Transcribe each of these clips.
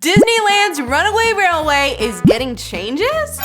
Disneyland's Runaway Railway is getting changes?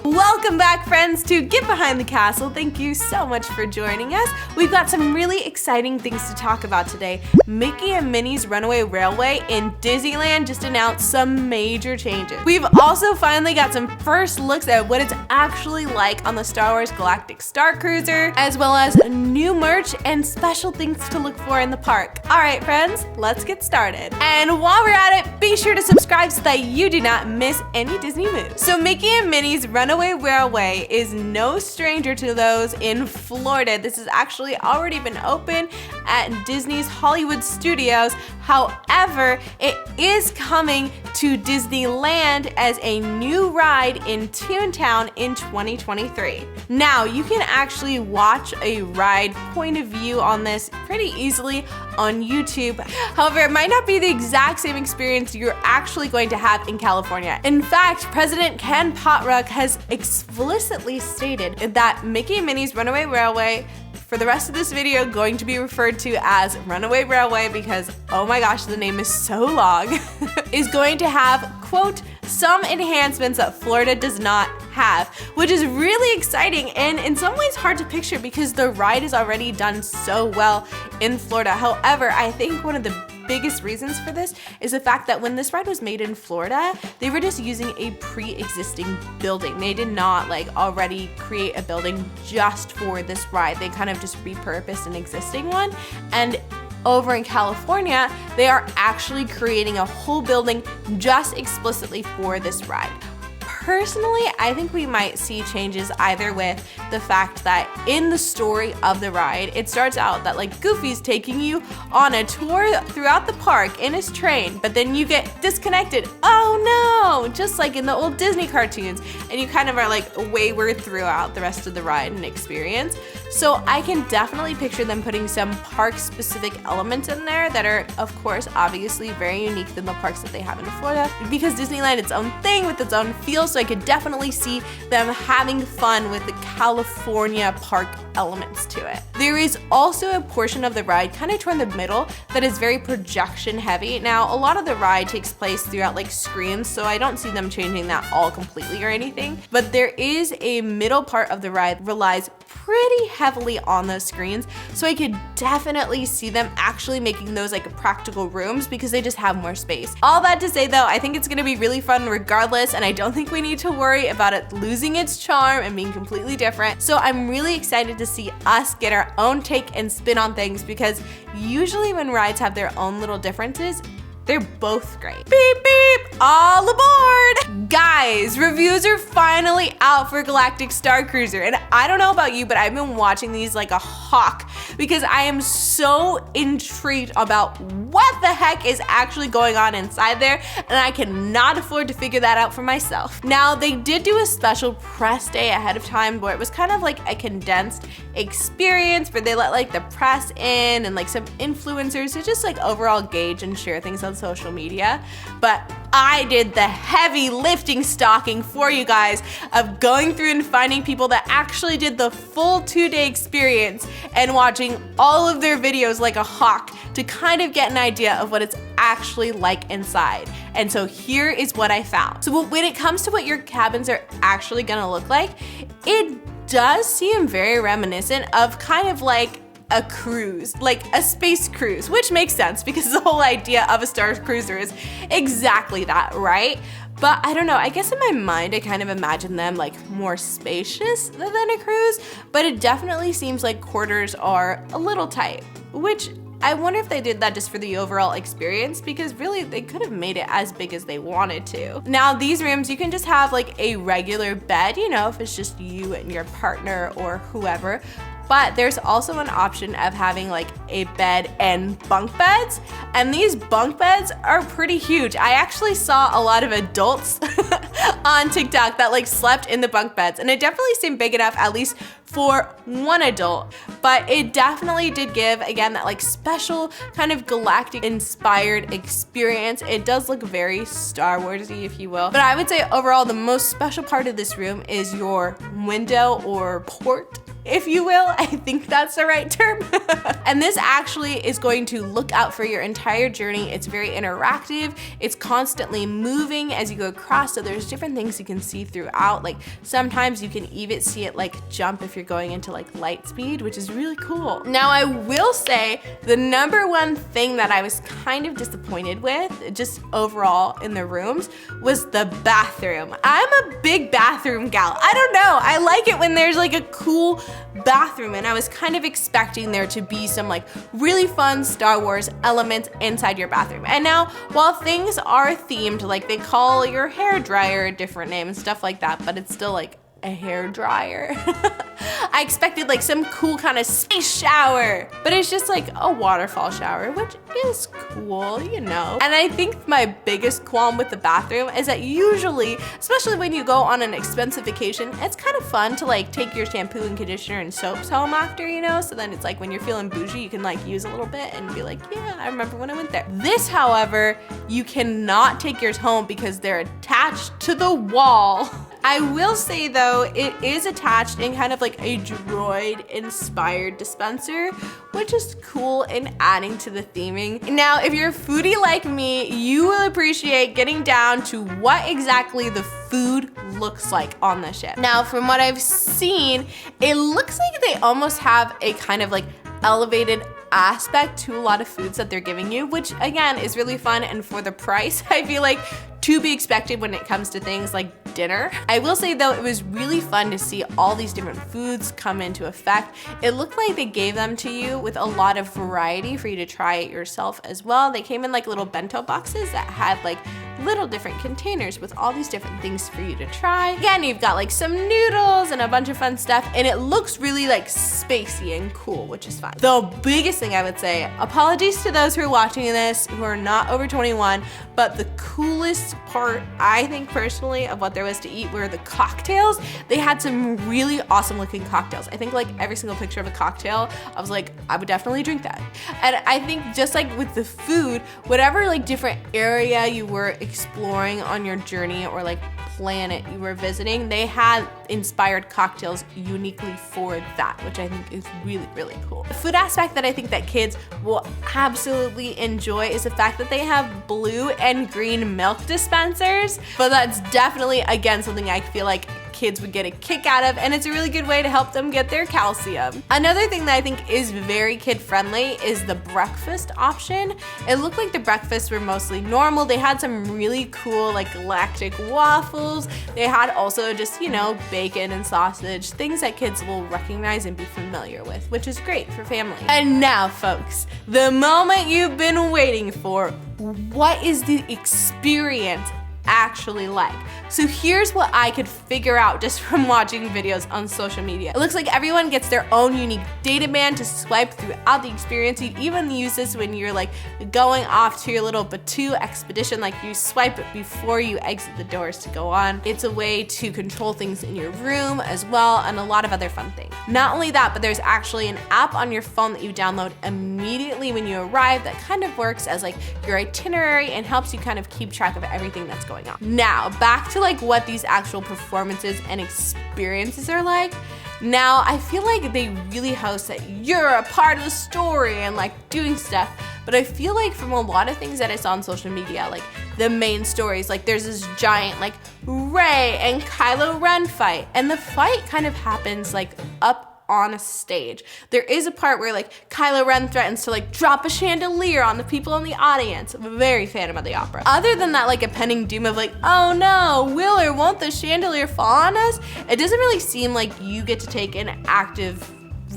Welcome back, friends, to Get Behind the Castle. Thank you so much for joining us. We've got some really exciting things to talk about today. Mickey and Minnie's Runaway Railway in Disneyland just announced some major changes. We've also finally got some first looks at what it's actually like on the Star Wars Galactic Star Cruiser, as well as new merch and special things to look for in the park. All right, friends, let's get started. And while we're at it, be sure to subscribe so that you do not miss any Disney moves. So Mickey and Minnie's Runaway Railway is no stranger to those in Florida. This has actually already been open at Disney's Hollywood Studios. However, it is coming to Disneyland as a new ride in Toontown in 2023. Now, you can actually watch a ride point of view on this pretty easily on YouTube. However, it might not be the exact same experience you're actually going to have in California. In fact, President Ken Potrock has explicitly stated that Mickey and Minnie's Runaway Railway, for the rest of this video, going to be referred to as Runaway Railway because, oh my gosh, the name is so long, is going to have, quote, some enhancements that Florida does not have, which is really exciting and in some ways hard to picture because the ride is already done so well in Florida. However, I think one of the biggest reasons for this is the fact that when this ride was made in Florida, they were just using a pre-existing building. They did not already create a building just for this ride. They kind of just repurposed an existing one. And over in California, they are actually creating a whole building just explicitly for this ride. Personally, I think we might see changes either with the fact that in the story of the ride, it starts out that Goofy's taking you on a tour throughout the park in his train, but then you get disconnected. Oh no! Just like in the old Disney cartoons, and you kind of are wayward throughout the rest of the ride and experience. So I can definitely picture them putting some park-specific elements in there that are, of course, obviously very unique than the parks that they have in Florida, because Disneyland is its own thing with its own feel. So I could definitely see them having fun with the California park elements to it. There is also a portion of the ride kind of toward the middle that is very projection heavy. Now, a lot of the ride takes place throughout screens, so I don't see them changing that all completely or anything, but there is a middle part of the ride relies pretty heavily on those screens, so I could definitely see them actually making those practical rooms because they just have more space. All that to say though, I think it's gonna be really fun regardless, and I don't think we need to worry about it losing its charm and being completely different. So I'm really excited to see us get our own take and spin on things, because usually when rides have their own little differences, they're both great. Beep beep, all aboard! Guys, reviews are finally out for Galactic Star Cruiser, and I don't know about you, but I've been watching these like a hawk because I am so intrigued about what the heck is actually going on inside there, and I cannot afford to figure that out for myself. Now, they did do a special press day ahead of time where it was kind of like a condensed experience where they let the press in and some influencers to just overall gauge and share things on social media. But I did the heavy lifting stalking for you guys of going through and finding people that actually did the full 2-day experience and watching all of their videos like a hawk to kind of get an idea of what it's actually like inside. And so here is what I found. So when it comes to what your cabins are actually gonna look like, it does seem very reminiscent of kind of a cruise, a space cruise, which makes sense because the whole idea of a Star Cruiser is exactly that, right? But I don't know, I guess in my mind I kind of imagine them more spacious than a cruise, but it definitely seems like quarters are a little tight, which I wonder if they did that just for the overall experience, because really they could have made it as big as they wanted to. Now, these rooms, you can just have a regular bed, if it's just you and your partner or whoever. But there's also an option of having a bed and bunk beds. And these bunk beds are pretty huge. I actually saw a lot of adults on TikTok that slept in the bunk beds. And it definitely seemed big enough, at least for one adult. But it definitely did give, again, that special kind of galactic inspired experience. It does look very Star Warsy, if you will. But I would say overall, the most special part of this room is your window or port if you will. I think that's the right term. And this actually is going to look out for your entire journey. It's very interactive. It's constantly moving as you go across, so there's different things you can see throughout. Like sometimes you can even see it like jump if you're going into like light speed, which is really cool. Now I will say the number one thing that I was kind of disappointed with, just overall in the rooms, was the bathroom. I'm a big bathroom gal. I don't know, I like it when there's like a cool bathroom, and I was kind of expecting there to be some like really fun Star Wars elements inside your bathroom. And now, while things are themed, like they call your hair dryer a different name and stuff like that, but it's still like a hair dryer. I expected like some cool kind of space shower, but it's just like a waterfall shower, which is cool, you know. And I think my biggest qualm with the bathroom is that usually, especially when you go on an expensive vacation, it's kind of fun to like take your shampoo and conditioner and soaps home after, you know, so then it's like when you're feeling bougie, you can like use a little bit and be like, yeah, I remember when I went there. This, however, you cannot take yours home because they're attached to the wall. I will say though, it is attached in kind of like a droid inspired dispenser, which is cool and adding to the theming. Now, if you're a foodie like me, you will appreciate getting down to what exactly the food looks like on the ship. Now, from what I've seen, it looks like they almost have a kind of like elevated aspect to a lot of foods that they're giving you, which again is really fun, and for the price, I feel like to be expected when it comes to things like dinner. I will say though, it was really fun to see all these different foods come into effect. It looked like they gave them to you with a lot of variety for you to try it yourself as well. They came in like little bento boxes that had like little different containers with all these different things for you to try. Again, you've got like some noodles and a bunch of fun stuff, and it looks really like spacey and cool, which is fun. The biggest thing I would say, apologies to those who are watching this who are not over 21, but the coolest part, I think personally, of what there was to eat were the cocktails. They had some really awesome looking cocktails. I think like every single picture of a cocktail, I was like, I would definitely drink that. And I think just like with the food, whatever like different area you were exploring on your journey or like planet you were visiting, they had inspired cocktails uniquely for that, which I think is really, really cool. The food aspect that I think that kids will absolutely enjoy is the fact that they have blue and green milk dispensers, but that's definitely, again, something I feel like kids would get a kick out of, and it's a really good way to help them get their calcium. Another thing that I think is very kid friendly is the breakfast option. It looked like the breakfasts were mostly normal. They had some really cool like galactic waffles. They had also just, you know, bacon and sausage, things that kids will recognize and be familiar with, which is great for family. And now folks, the moment you've been waiting for, what is the experience actually like? So here's what I could figure out just from watching videos on social media. It looks like everyone gets their own unique data band to swipe throughout the experience. You even use this when you're like going off to your little Batuu expedition, like you swipe it before you exit the doors to go on. It's a way to control things in your room as well, and a lot of other fun things. Not only that, but there's actually an app on your phone that you download immediately when you arrive that kind of works as like your itinerary and helps you kind of keep track of everything that's going on. Now, back to like what these actual performances and experiences are like. Now, I feel like they really host that you're a part of the story and like doing stuff, but I feel like from a lot of things that I saw on social media, like the main stories, like there's this giant like Rey and Kylo Ren fight, and the fight kind of happens like up on a stage. There is a part where like Kylo Ren threatens to like drop a chandelier on the people in the audience. I'm a very fan of the opera. Other than that like impending doom of like, oh no, will or won't the chandelier fall on us? It doesn't really seem like you get to take an active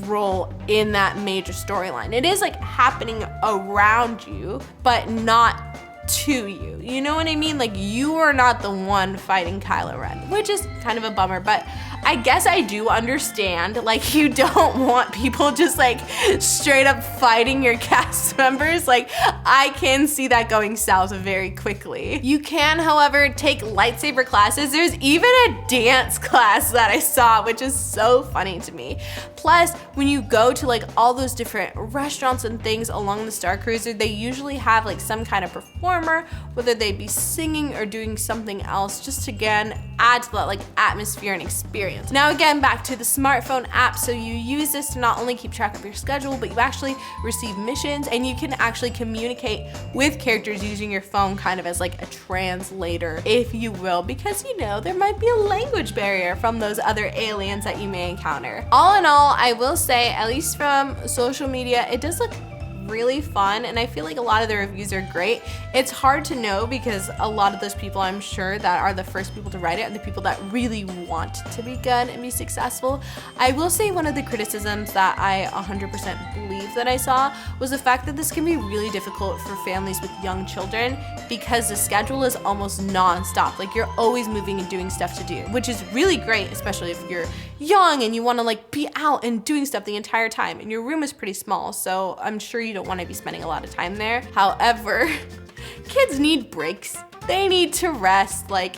role in that major storyline. It is like happening around you, but not to you. You know what I mean? Like you are not the one fighting Kylo Ren, which is kind of a bummer, but I guess I do understand, like you don't want people just like straight up fighting your cast members. Like I can see that going south very quickly. You can, however, take lightsaber classes. There's even a dance class that I saw, which is so funny to me. Plus, when you go to like all those different restaurants and things along the Star Cruiser, they usually have like some kind of performer, whether they be singing or doing something else, just to again add to that like atmosphere and experience. experience. Now again, back to the smartphone app. So you use this to not only keep track of your schedule, but you actually receive missions and you can actually communicate with characters using your phone kind of as like a translator, if you will, because you know, there might be a language barrier from those other aliens that you may encounter. All in all, I will say, at least from social media, it does look really fun, and I feel like a lot of the reviews are great. It's hard to know because a lot of those people, I'm sure, that are the first people to write it are the people that really want to be good and be successful. I will say one of the criticisms that I 100% believe that I saw was the fact that this can be really difficult for families with young children because the schedule is almost non-stop. Like, you're always moving and doing stuff to do, which is really great, especially if you're young and you want to like be out and doing stuff the entire time, and your room is pretty small, so I'm sure you don't want to be spending a lot of time there. However, kids need breaks. They need to rest. Like,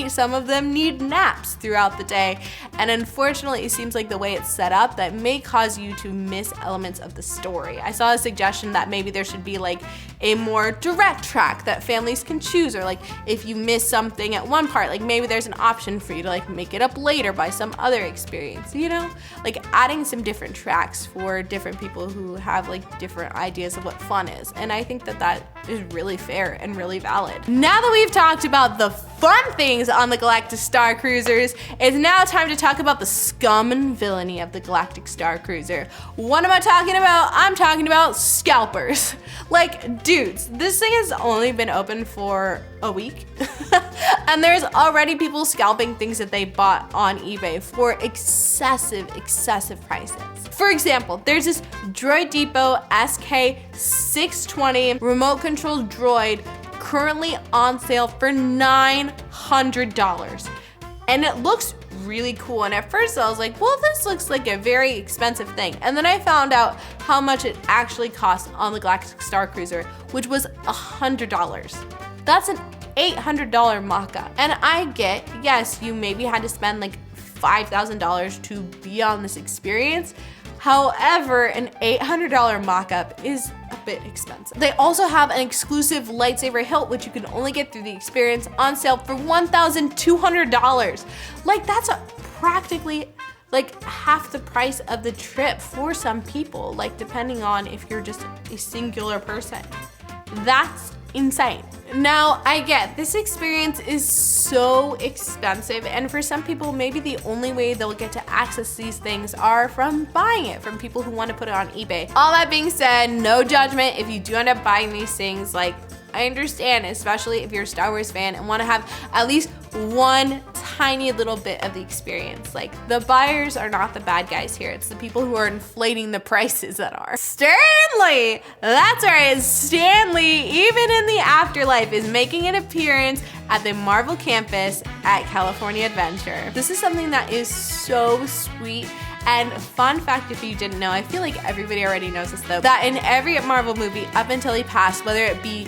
some of them need naps throughout the day, and unfortunately it seems like the way it's set up that may cause you to miss elements of the story. I saw a suggestion that maybe there should be like a more direct track that families can choose, or like if you miss something at one part, like maybe there's an option for you to like make it up later by some other experience, you know? Like adding some different tracks for different people who have like different ideas of what fun is, and I think that that is really fair and really valid. Now that we've talked about the fun things on the Galactic Star Cruisers, it's now time to talk about the scum and villainy of the Galactic Star Cruiser. What am I talking about? I'm talking about scalpers. Like, dudes, this thing has only been open for a week and there's already people scalping things that they bought on eBay for excessive prices. For example, there's this Droid Depot SK620 remote control droid currently on sale for $900. And it looks really cool. And at first I was like, well, this looks like a very expensive thing. And then I found out how much it actually costs on the Galactic Star Cruiser, which was $100. That's an $800 mock-up. And I get, yes, you maybe had to spend like $5,000 to be on this experience. However, an $800 mock-up is a bit expensive. They also have an exclusive lightsaber hilt, which you can only get through the experience, on sale for $1,200. Like, that's practically like half the price of the trip for some people, like depending on if you're just a singular person. That's insane. Now, I get this experience is so expensive, and for some people, maybe the only way they'll get to access these things are from buying it from people who want to put it on eBay. All that being said, no judgment if you do end up buying these things. Like, I understand, especially if you're a Star Wars fan and want to have at least one tiny little bit of the experience. Like, the buyers are not the bad guys here. It's the people who are inflating the prices that are. Stanley! That's right, Stanley, even in the afterlife, is making an appearance at the Marvel Campus at California Adventure. This is something that is so sweet. And fun fact, if you didn't know, I feel like everybody already knows this though, that in every Marvel movie up until he passed, whether it be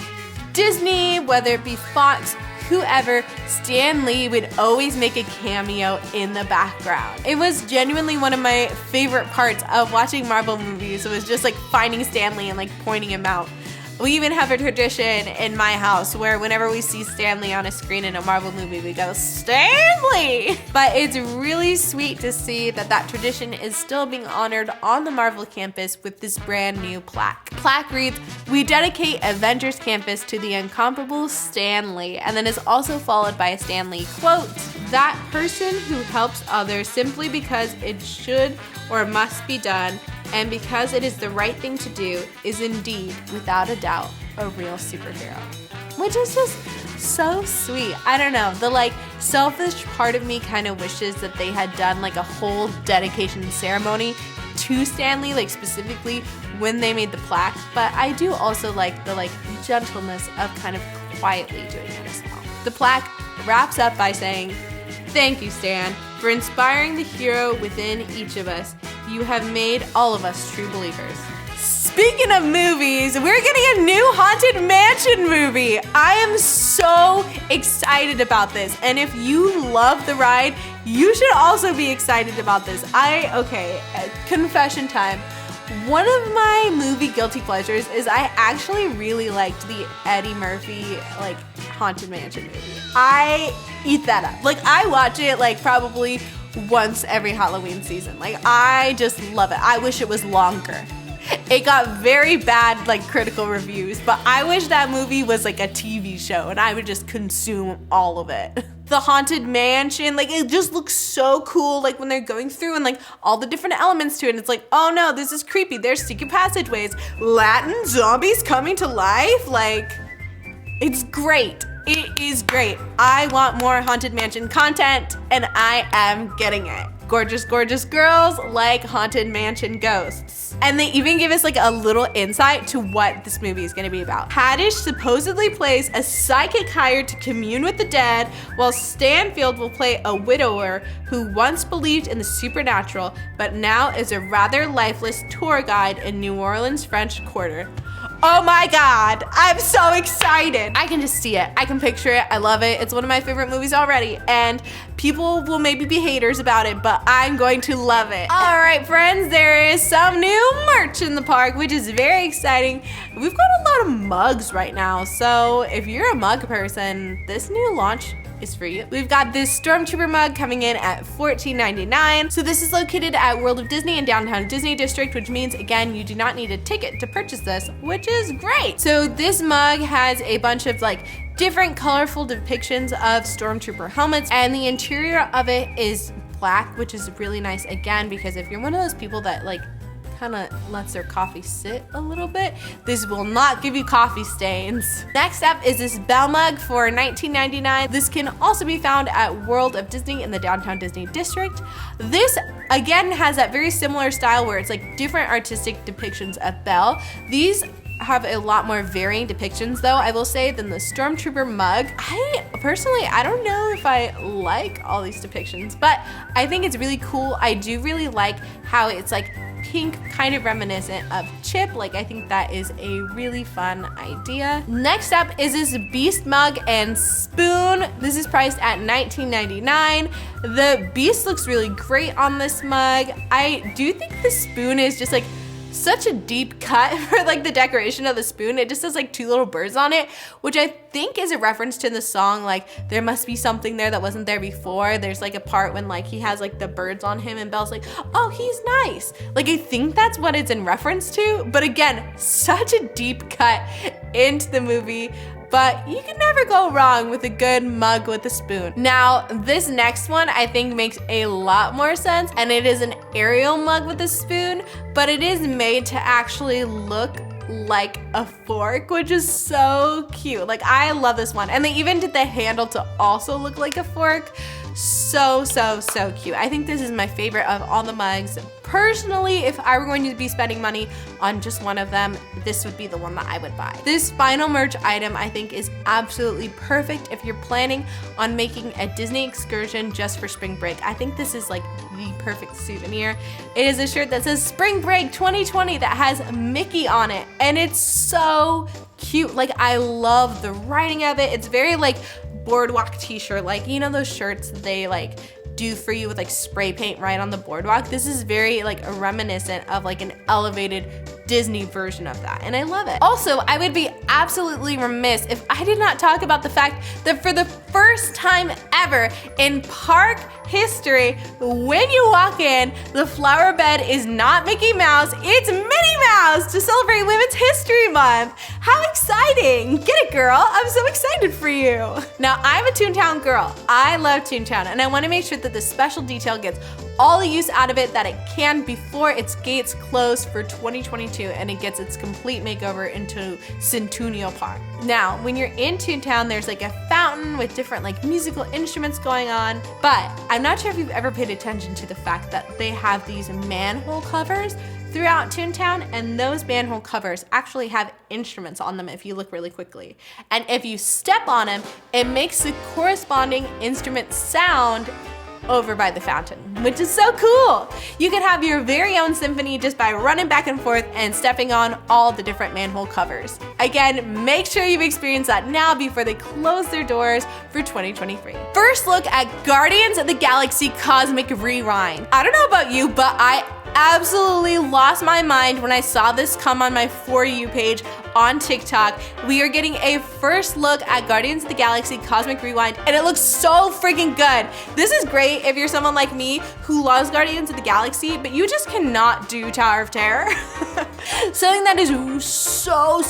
Disney, whether it be Fox, whoever, Stan Lee would always make a cameo in the background. It was genuinely one of my favorite parts of watching Marvel movies. It was just like finding Stan Lee and like pointing him out. We even have a tradition in my house where whenever we see Stan Lee on a screen in a Marvel movie, we go, Stan Lee! But it's really sweet to see that that tradition is still being honored on the Marvel campus with this brand new plaque. Plaque reads, "We dedicate Avengers Campus to the incomparable Stan Lee," and then is also followed by a Stan Lee quote, "That person who helps others simply because it should or must be done, and because it is the right thing to do, is indeed, without a doubt, a real superhero." Which is just so sweet. I don't know, the like selfish part of me kind of wishes that they had done like a whole dedication ceremony to Stan Lee, like specifically when they made the plaque, but I do also like the like gentleness of kind of quietly doing it as well. The plaque wraps up by saying, "Thank you, Stan, for inspiring the hero within each of us. You have made all of us true believers." Speaking of movies, we're getting a new Haunted Mansion movie. I am so excited about this. And if you love the ride, you should also be excited about this. Okay, confession time. One of my movie guilty pleasures is I actually really liked the Eddie Murphy like Haunted Mansion movie. I eat that up. Like, I watch it like probably once every Halloween season. Like, I just love it. I wish it was longer. It got very bad, like, critical reviews, but I wish that movie was like a TV show and I would just consume all of it. The Haunted Mansion, like, it just looks so cool, like, when they're going through and, like, all the different elements to it. And it's like, oh no, this is creepy. There's secret passageways, Latin zombies coming to life. Like, it's great. It is great. I want more Haunted Mansion content, and I am getting it. Gorgeous, gorgeous girls like Haunted Mansion ghosts. And they even give us like a little insight to what this movie is gonna be about. Haddish supposedly plays a psychic hired to commune with the dead, while Stanfield will play a widower who once believed in the supernatural, but now is a rather lifeless tour guide in New Orleans' French Quarter. Oh my God, I'm so excited. I can just see it. I can picture it. I love it. It's one of my favorite movies already, and people will maybe be haters about it, but I'm going to love it. All right, friends, there is some new merch in the park, which is very exciting. We've got a lot of mugs right now, so if you're a mug person, this new launch is for you. We've got this Stormtrooper mug coming in at $14.99. So this is located at World of Disney in downtown Disney District, which means, again, you do not need a ticket to purchase this, which is great. So this mug has a bunch of like different colorful depictions of Stormtrooper helmets, and the interior of it is black, which is really nice, again, because if you're one of those people that like kind of lets their coffee sit a little bit, this will not give you coffee stains. Next up is this bell mug for $19.99. This can also be found at World of Disney in the downtown Disney District. This again has that very similar style where it's like different artistic depictions of Belle. These have a lot more varying depictions though, I will say, than the Stormtrooper mug. I don't know if I like all these depictions, but I think it's really cool. I do really like how it's like pink, kind of reminiscent of Chip. Like, I think that is a really fun idea. Next up is this Beast mug and spoon. This is priced at $19.99. The Beast looks really great on this mug. I do think the spoon is just like such a deep cut for like the decoration of the spoon. It just has like two little birds on it, which I think is a reference to the song like There Must Be Something There That Wasn't There Before. There's like a part when like he has like the birds on him and Belle's like, oh, he's nice. Like, I think that's what it's in reference to, but again, such a deep cut into the movie. But you can never go wrong with a good mug with a spoon. Now, this next one I think makes a lot more sense, and it is an Ariel mug with a spoon, but it is made to actually look like a fork, which is so cute. Like, I love this one. And they even did the handle to also look like a fork. So cute. I think this is my favorite of all the mugs. Personally, if I were going to be spending money on just one of them, this would be the one that I would buy. This final merch item I think is absolutely perfect if you're planning on making a Disney excursion just for spring break. I think this is like the perfect souvenir. It is a shirt that says Spring Break 2020 that has Mickey on it, and it's so cute. Like, I love the writing of it. It's very like boardwalk t-shirt, like, you know those shirts they like do for you with like spray paint right on the boardwalk. This is very like reminiscent of like an elevated Disney version of that, and I love it. Also, I would be absolutely remiss if I did not talk about the fact that for the first time ever in park history, when you walk in, the flower bed is not Mickey Mouse, it's Minnie Mouse to celebrate Women's History Month. How exciting! Get it, girl? I'm so excited for you. Now, I'm a Toontown girl. I love Toontown, and I want to make sure that this special detail gets all the use out of it that it can before its gates close for 2022 and it gets its complete makeover into Centennial Park. Now, when you're in Toontown, there's like a fountain with different like musical instruments going on, but I'm not sure if you've ever paid attention to the fact that they have these manhole covers throughout Toontown, and those manhole covers actually have instruments on them if you look really quickly. And if you step on them, it makes the corresponding instrument sound over by the fountain, which is so cool. You can have your very own symphony just by running back and forth and stepping on all the different manhole covers. Again, make sure you've experienced that now before they close their doors for 2023. First look at Guardians of the Galaxy Cosmic Rewind. I don't know about you, but I absolutely lost my mind when I saw this come on my For You page on TikTok. We are getting a first look at Guardians of the Galaxy Cosmic Rewind, and it looks so freaking good. This is great if you're someone like me who loves Guardians of the Galaxy, but you just cannot do Tower of Terror. Something that is so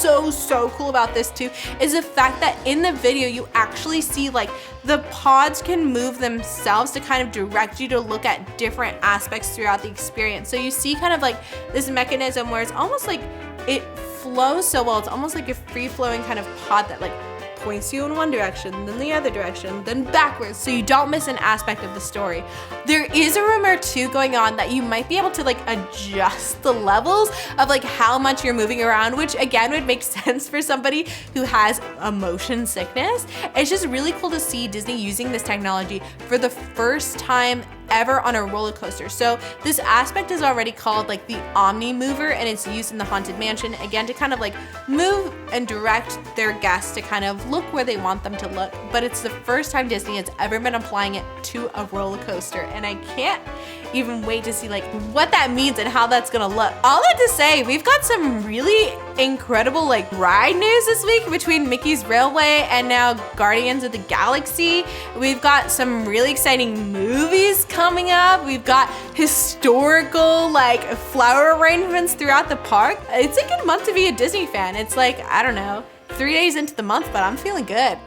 cool about this too is the fact that in the video you actually see like the pods can move themselves to kind of direct you to look at different aspects throughout the experience. So you see kind of like this mechanism where it's almost like it flows so well. It's almost like a free-flowing kind of pod that like points you in one direction, then the other direction, then backwards, so you don't miss an aspect of the story. There is a rumor too going on that you might be able to like adjust the levels of like how much you're moving around, which again would make sense for somebody who has a motion sickness. It's just really cool to see Disney using this technology for the first time ever on a roller coaster. So this aspect is already called like the Omni Mover, and it's used in the Haunted Mansion, again, to kind of like move and direct their guests to kind of look where they want them to look. But it's the first time Disney has ever been applying it to a roller coaster, and I can't even wait to see like what that means and how that's gonna look. All that to say, we've got some really incredible like ride news this week between Mickey's Railway and now Guardians of the Galaxy. We've got some really exciting movies coming up. We've got historical like flower arrangements throughout the park. It's a good month to be a Disney fan. It's like, I don't know, 3 days into the month, but I'm feeling good.